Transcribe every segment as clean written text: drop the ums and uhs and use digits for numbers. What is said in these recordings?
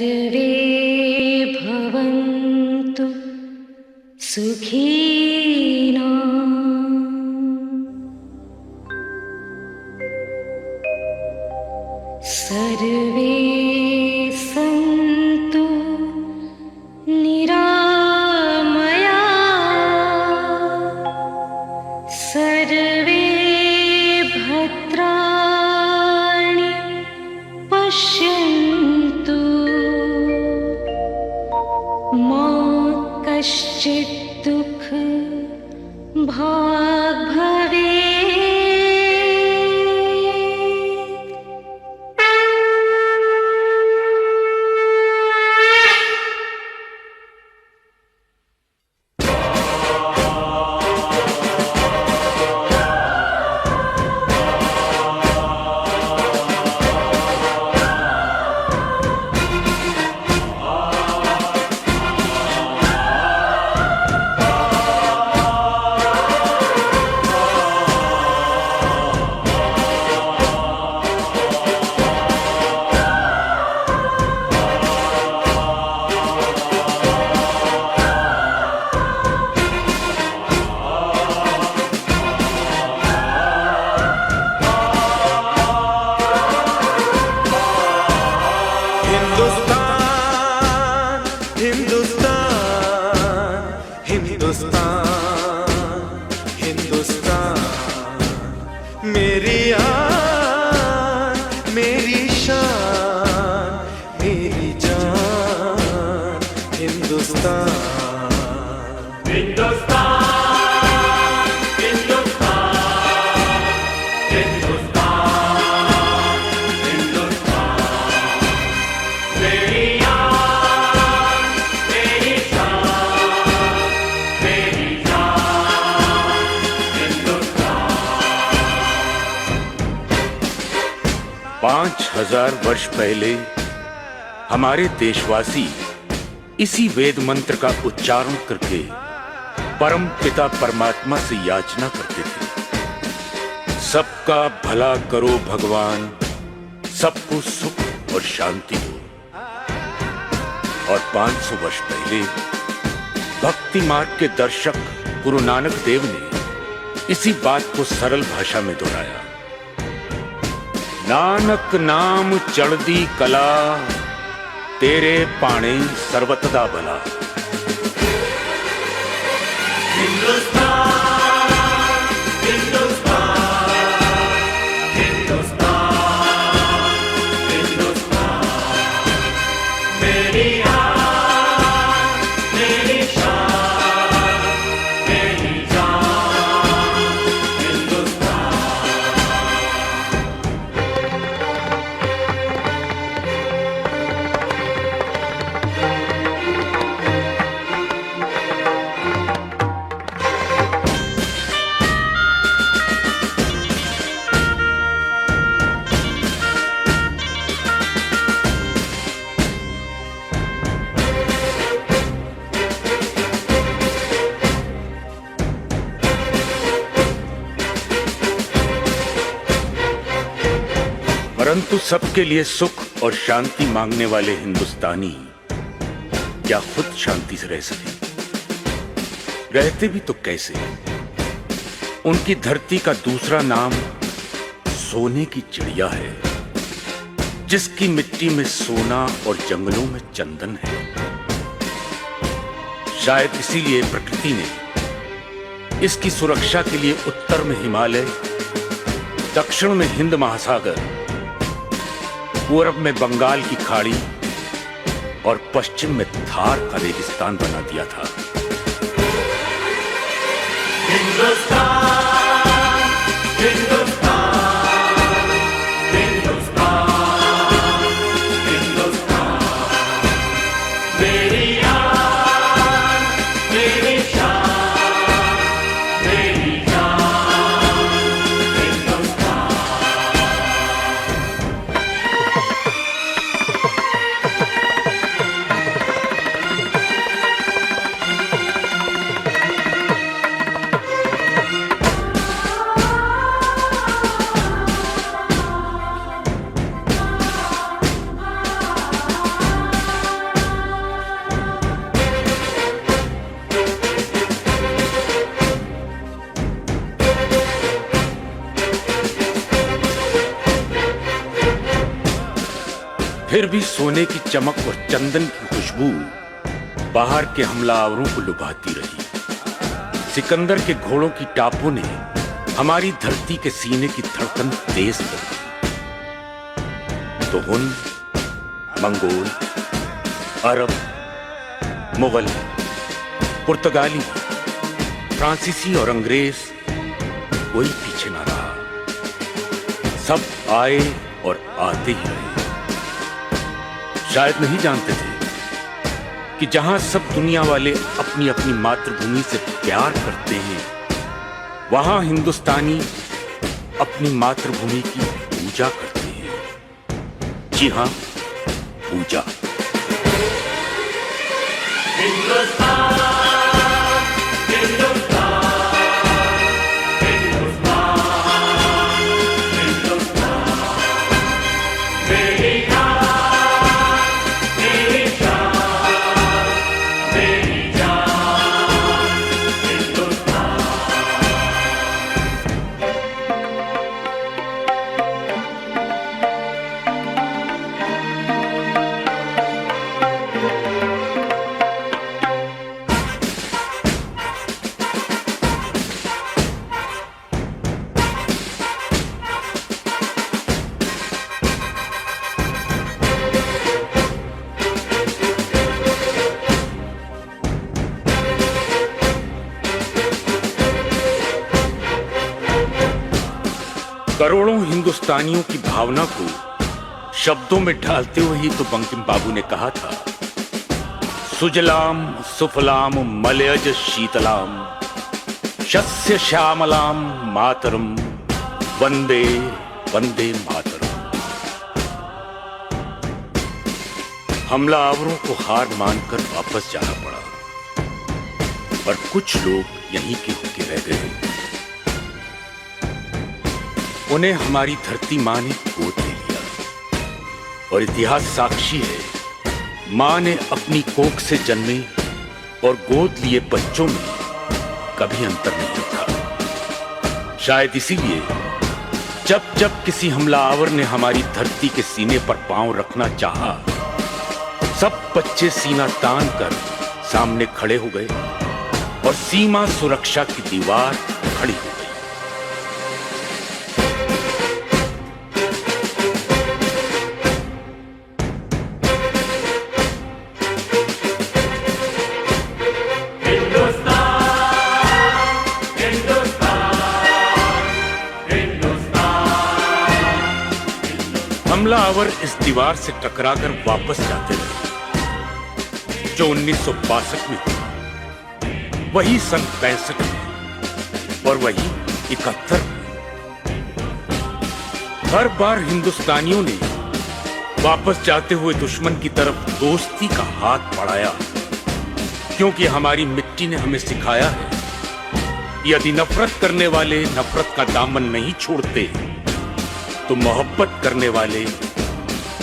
सर्वे भवन्तु सुखिनः। सर्वे सन्तु निरामयाः। सर्वे भद्राणि पश्यन्तु मा कश्चित् दुःखभाग् भवेत्। मेरी आन, मेरी शान, मेरी जान, हिंदुस्तान। हिंदुस्तान, हिंदुस्तान, हिंदुस्तान, हिंदुस्तान। मेरी आन, मेरी शान, मेरी जान, हिंदुस्तान। 5000 वर्ष पहले हमारे देशवासी इसी वेद मंत्र का उच्चारण करके परम पिता परमात्मा से याचना करते थे, सबका भला करो भगवान, सबको सुख और शांति हो। और 500 वर्ष पहले भक्ति मार्ग के दर्शक गुरु नानक देव ने इसी बात को सरल भाषा में दोहराया। नानक नाम चढ़दी कला, तेरे पाणे सर्वतदा भला। हिंदुस्तान, हिंदुस्तान, हिंदुस्तान, हिंदुस्तान। मेरी आन, मेरी शान, मेरी जान, हिंदुस्तान। परंतु सबके लिए सुख और शांति मांगने वाले हिंदुस्तानी क्या खुद शांति से रह सके? रहते भी तो कैसे? उनकी धरती का दूसरा नाम सोने की चिड़िया है, जिसकी मिट्टी में सोना और जंगलों में चंदन है। शायद इसीलिए प्रकृति ने इसकी सुरक्षा के लिए उत्तर में हिमालय, दक्षिण में हिंद महासागर, पूर्व में बंगाल की खाड़ी और पश्चिम में थार का रेगिस्तान बना दिया था। हिंदुस्तान, हिंदुस्तान, हिंदुस्तान, हिंदुस्तान। मेरी आन, मेरी शान, मेरी जान, हिंदुस्तान। तभी सोने की चमक और चंदन की खुशबू बाहर के हमलावरों को लुभाती रही। सिकंदर के घोड़ों की टापों ने हमारी धरती के सीने की धड़कन तेज कर दी। तो हुन, मंगोल, अरब, मुगल, पुर्तगाली, फ्रांसीसी और अंग्रेज कोई पीछे ना रहा। सब आए और आते ही रहे। शायद नहीं जानते थे कि जहां सब दुनिया वाले अपनी अपनी मातृभूमि से प्यार करते हैं, वहां हिंदुस्तानी अपनी मातृभूमि की पूजा करते हैं। जी हां, पूजा। करोड़ों हिंदुस्तानियों की भावना को शब्दों में ढालते हुए ही तो बंकिम बाबू ने कहा था, सुजलाम सुफलाम मलयज शीतलाम शस्य श्यामलाम मातरम वंदे वंदे मातरम। हमलावरों को हार मानकर वापस जाना पड़ा, पर कुछ लोग यहीं के होके रह गए। उन्हें हमारी धरती मां ने गोद ले लिया, और इतिहास साक्षी है, मां ने अपनी कोख से जन्मे और गोद लिए बच्चों में कभी अंतर नहीं था। शायद इसीलिए जब जब किसी हमलावर ने हमारी धरती के सीने पर पांव रखना चाहा, सब बच्चे सीना तान कर सामने खड़े हो गए और सीमा सुरक्षा की दीवार खड़ी हो गई। हमलावर इस दीवार से टकराकर वापस जाते रहे, जो 1962 में हुआ, वही सन 65 में और वही 71 में। हर बार हिंदुस्तानियों ने वापस जाते हुए दुश्मन की तरफ दोस्ती का हाथ बढ़ाया, क्योंकि हमारी मिट्टी ने हमें सिखाया है, यदि नफरत करने वाले नफरत का दामन नहीं छोड़ते, तो मोहब्बत करने वाले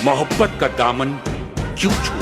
मोहब्बत का दामन क्यों छोड़ते।